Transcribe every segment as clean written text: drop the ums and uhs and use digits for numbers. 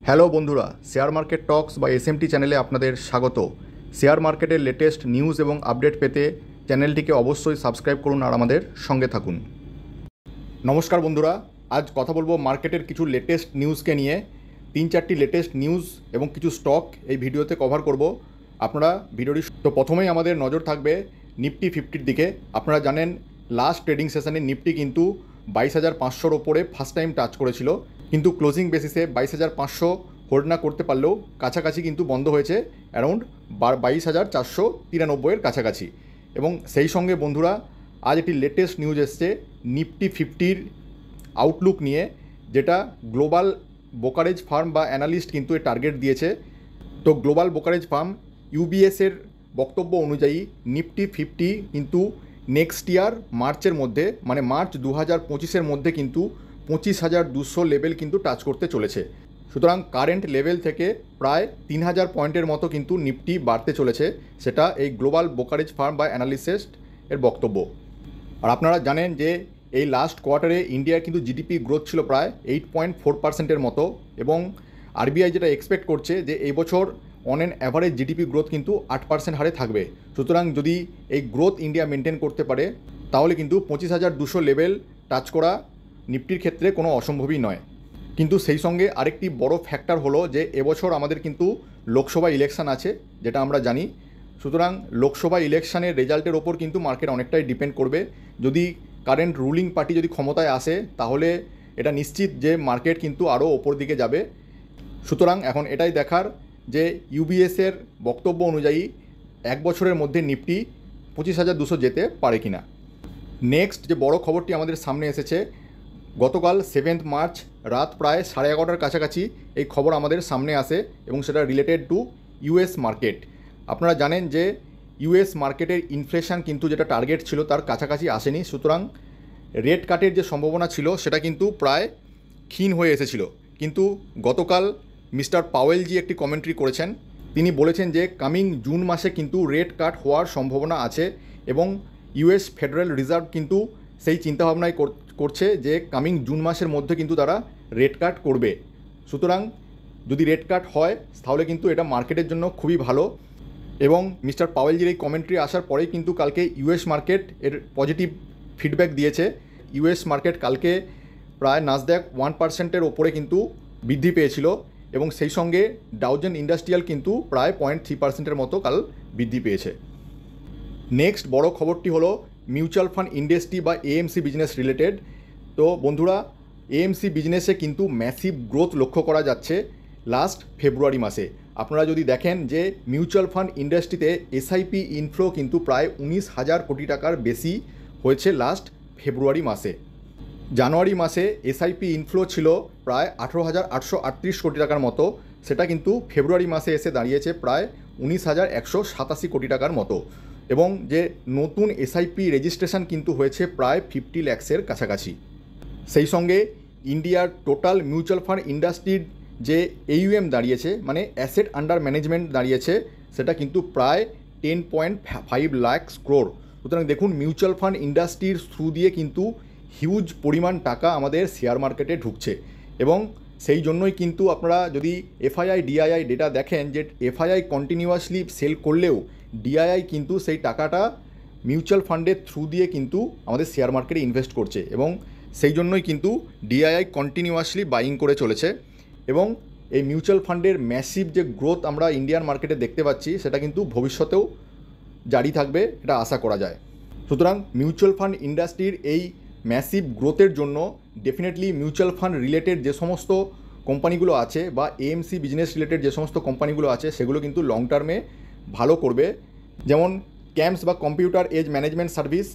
Hello বন্ধুরা, share market টক্স বা SMT চ্যানেলে আপনাদের স্বাগত। শেয়ার মার্কেটের লেটেস্ট নিউজ এবং আপডেট পেতে চ্যানেলটিকে অবশ্যই সাবস্ক্রাইব করুন আর আমাদের সঙ্গে থাকুন। নমস্কার বন্ধুরা, আজ কথা বলবো মার্কেটের কিছু লেটেস্ট নিউজকে নিয়ে। 3-4টি লেটেস্ট নিউজ এবং কিছু স্টক এই ভিডিওতে কভার করব। আপনারা ভিডিওটি তো প্রথমেই আমাদের নজর থাকবে নিফটি 50-র দিকে। আপনারা জানেন লাস্ট ট্রেডিং সেশনে নিফটি কিন্তু 22,500-র ওপরে ফার্স্ট টাইম টাচ করেছিল, কিন্তু ক্লোজিং বেসিসে 22,500 হোল্ড না করতে পারলেও কাছাকাছি কিন্তু বন্ধ হয়েছে অ্যারাউন্ড 22,493-এর কাছাকাছি। এবং সেই সঙ্গে বন্ধুরা, আজ একটি লেটেস্ট নিউজ এসছে নিফটি 50-র আউটলুক নিয়ে, যেটা গ্লোবাল ব্রোকারেজ ফার্ম বা অ্যানালিস্ট কিন্তু এর টার্গেট দিয়েছে। তো গ্লোবাল ব্রোকারেজ ফার্ম ইউবিএসের বক্তব্য অনুযায়ী নিফটি 50 কিন্তু নেক্সট ইয়ার মার্চের মধ্যে, মানে মার্চ 2025-এর মধ্যে কিন্তু 25,200 লেভেল কিন্তু টাচ করতে চলেছে। সুতরাং কারেন্ট লেভেল থেকে প্রায় 3,000 পয়েন্টের মতো কিন্তু নিফটি বাড়তে চলেছে, সেটা এই গ্লোবাল ব্রোকারেজ ফার্ম বা অ্যানালিস্ট এর বক্তব্য। আর আপনারা জানেন যে এই লাস্ট কোয়ার্টারে ইন্ডিয়ার কিন্তু জিডিপি গ্রোথ ছিল প্রায় 8.4%-এর মতো, এবং আরবিআই যেটা এক্সপেক্ট করছে যে এই বছর on an average GDP growth কিন্তু 8% হারে থাকবে। সুতরাং যদি এই গ্রোথ ইন্ডিয়া মেনটেন করতে পারে তাহলে কিন্তু 25,200 লেভেল টাচ করা নিফটির ক্ষেত্রে কোনো অসম্ভবই নয়। কিন্তু সেই সঙ্গে আরেকটি বড় ফ্যাক্টর হলো যে এবছর আমাদের কিন্তু লোকসভা ইলেকশন আছে, যেটা আমরা জানি। সুতরাং লোকসভা ইলেকশনের রেজাল্টের ওপর কিন্তু মার্কেট অনেকটাই ডিপেন্ড করবে। যদি কারেন্ট রুলিং পার্টি যদি ক্ষমতায় আসে তাহলে এটা নিশ্চিত যে মার্কেট কিন্তু আরও ওপর দিকে যাবে। সুতরাং এখন এটাই দেখার যে ইউবিএসের বক্তব্য অনুযায়ী এক বছরের মধ্যে নিফটি 25,200 যেতে পারে কিনা। নেক্সট যে বড় খবরটি আমাদের সামনে এসেছে, গতকাল 7 মার্চ রাত প্রায় 11:30টার কাছাকাছি এই খবর আমাদের সামনে আসে, এবং সেটা রিলেটেড টু ইউএস মার্কেট। আপনারা জানেন যে ইউএস মার্কেটের ইনফ্লেশন কিন্তু যেটা টার্গেট ছিল তার কাছাকাছি আসেনি। সুতরাং রেট কাটের যে সম্ভাবনা ছিল সেটা কিন্তু প্রায় ক্ষীণ হয়ে এসেছিল। কিন্তু গতকাল মিস্টার পাওয়েলজি একটি কমেন্ট্রি করেছেন। তিনি বলেছেন যে কামিং জুন মাসে কিন্তু রেট কাট হওয়ার সম্ভাবনা আছে, এবং ইউএস ফেডারেল রিজার্ভ কিন্তু সেই চিন্তাভাবনাই করছে যে কামিং জুন মাসের মধ্যে কিন্তু তারা রেট কাট করবে। সুতরাং যদি রেট কাট হয় তাহলে কিন্তু এটা মার্কেটের জন্য খুবই ভালো। এবং মিস্টার পাওয়েলজির এই কমেন্ট্রি আসার পরেই কিন্তু কালকে ইউএস মার্কেট এর পজিটিভ ফিডব্যাক দিয়েছে। ইউএস মার্কেট কালকে প্রায় নাসড্যাক 1%-এর ওপরে কিন্তু বৃদ্ধি পেয়েছিল, এবং সেই সঙ্গে ডাউ জোন্স ইন্ডাস্ট্রিয়াল কিন্তু প্রায় 0.3%-এর মতো কাল বৃদ্ধি পেয়েছে। নেক্সট বড় খবরটি হলো মিউচুয়াল ফান্ড ইন্ডাস্ট্রি বা এএমসি বিজনেস রিলেটেড। তো বন্ধুরা, এএমসি বিজনেসে কিন্তু ম্যাসিভ গ্রোথ লক্ষ্য করা যাচ্ছে লাস্ট ফেব্রুয়ারি মাসে। আপনারা যদি দেখেন যে মিউচুয়াল ফান্ড ইন্ডাস্ট্রিতে এসআইপি ইনফ্লো কিন্তু প্রায় 19,000 কোটি টাকার বেশি হয়েছে লাস্ট ফেব্রুয়ারি মাসে। জানুয়ারি মাসে এসআইপি ইনফ্লো ছিল প্রায় 18,838 কোটি টাকার মতো, সেটা কিন্তু ফেব্রুয়ারি মাসে এসে দাঁড়িয়েছে প্রায় 19,187 কোটি টাকার মতো। এবং যে নতুন এসআইপি রেজিস্ট্রেশন কিন্তু হয়েছে প্রায় 50 লাখের কাছাকাছি। সেই সঙ্গে ইন্ডিয়ার টোটাল মিউচুয়াল ফান্ড ইন্ডাস্ট্রির যে এইউএম দাঁড়িয়েছে, মানে অ্যাসেট আন্ডার ম্যানেজমেন্ট দাঁড়িয়েছে, সেটা কিন্তু প্রায় 10.5 লাখ ক্রোড়। সুতরাং দেখুন, মিউচুয়াল ফান্ড ইন্ডাস্ট্রির থ্রু দিয়ে কিন্তু হিউজ পরিমাণ টাকা আমাদের শেয়ার মার্কেটে ঢুকছে। এবং সেই জন্যই কিন্তু আপনারা যদি এফআইআই ডিআইআই ডেটা দেখেন যে এফআইআই কন্টিনিউয়াসলি সেল করলেও ডিআইআই কিন্তু সেই টাকাটা মিউচুয়াল ফান্ডের থ্রু দিয়ে কিন্তু আমাদের শেয়ার মার্কেটে ইনভেস্ট করছে, এবং সেই জন্যই কিন্তু ডিআইআই কন্টিনিউয়াসলি বাইং করে চলেছে। এবং এই মিউচুয়াল ফান্ডের ম্যাসিভ যে গ্রোথ আমরা ইন্ডিয়ান মার্কেটে দেখতে পাচ্ছি সেটা কিন্তু ভবিষ্যতেও জারি থাকবে, এটা আশা করা যায়। সুতরাং মিউচুয়াল ফান্ড ইন্ডাস্ট্রির এই ম্যাসিভ গ্রোথের জন্য ডেফিনেটলি মিউচুয়াল ফান্ড রিলেটেড যে সমস্ত কোম্পানিগুলো আছে বা এএমসি বিজনেস রিলেটেড যে সমস্ত কোম্পানিগুলো আছে সেগুলো কিন্তু লং টার্মে ভালো করবে। যেমন ক্যাম্পস বা কম্পিউটার এজ ম্যানেজমেন্ট সার্ভিস,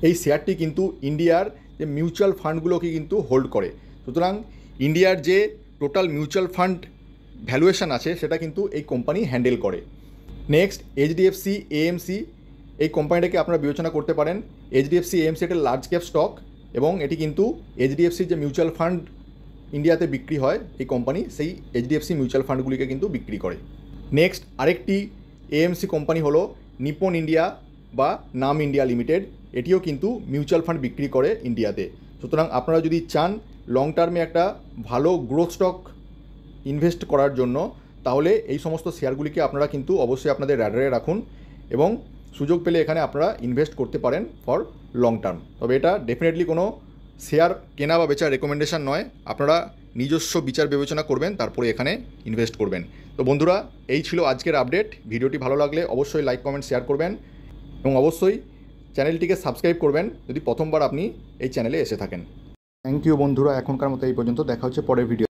এই শেয়ারটি কিন্তু ইন্ডিয়ার যে মিউচুয়াল ফান্ডগুলোকে কিন্তু হোল্ড করে। সুতরাং ইন্ডিয়ার যে টোটাল মিউচুয়াল ফান্ড ভ্যালুয়েশন আছে সেটা কিন্তু এই কোম্পানি হ্যান্ডেল করে। নেক্সট এইচডিএফসি এএমসি, এই কোম্পানিটাকে আপনারা বিবেচনা করতে পারেন। এইচডিএফসি এএমসি একটা লার্জ ক্যাপ স্টক, এবং এটি কিন্তু এইচডিএফসি যে মিউচুয়াল ফান্ড ইন্ডিয়াতে বিক্রি হয় এই কোম্পানি সেই এইচডিএফসি মিউচুয়াল ফান্ডগুলিকে কিন্তু বিক্রি করে। নেক্সট আরেকটি এএমসি কোম্পানি হলো নিপন ইন্ডিয়া বা নাম ইন্ডিয়া লিমিটেড, এটিও কিন্তু মিউচুয়াল ফান্ড বিক্রি করে ইন্ডিয়াতে। সুতরাং আপনারা যদি চান লং টার্মে একটা ভালো গ্রোথ স্টক ইনভেস্ট করার জন্য, তাহলে এই সমস্ত শেয়ারগুলিকে আপনারা কিন্তু অবশ্যই আপনাদের র্যাডারে রাখুন এবং সুযোগ পেলে এখানে আপনারা ইনভেস্ট করতে পারেন ফর লং টার্ম। তবে এটা ডেফিনেটলি কোনো শেয়ার কেনা বা বেচার রেকমেন্ডেশন নয়, আপনারা নিজস্ব বিচার বিবেচনা করবেন তারপরে এখানে ইনভেস্ট করবেন। তো বন্ধুরা, এই ছিল আজকের আপডেট। ভিডিওটি ভালো লাগলে অবশ্যই লাইক কমেন্ট শেয়ার করবেন এবং অবশ্যই চ্যানেলটিকে সাবস্ক্রাইব করবেন যদি প্রথমবার আপনি এই চ্যানেলে এসে থাকেন। থ্যাংক ইউ বন্ধুরা, এখনকার মতো এই পর্যন্ত। দেখা হচ্ছে পরের ভিডিও।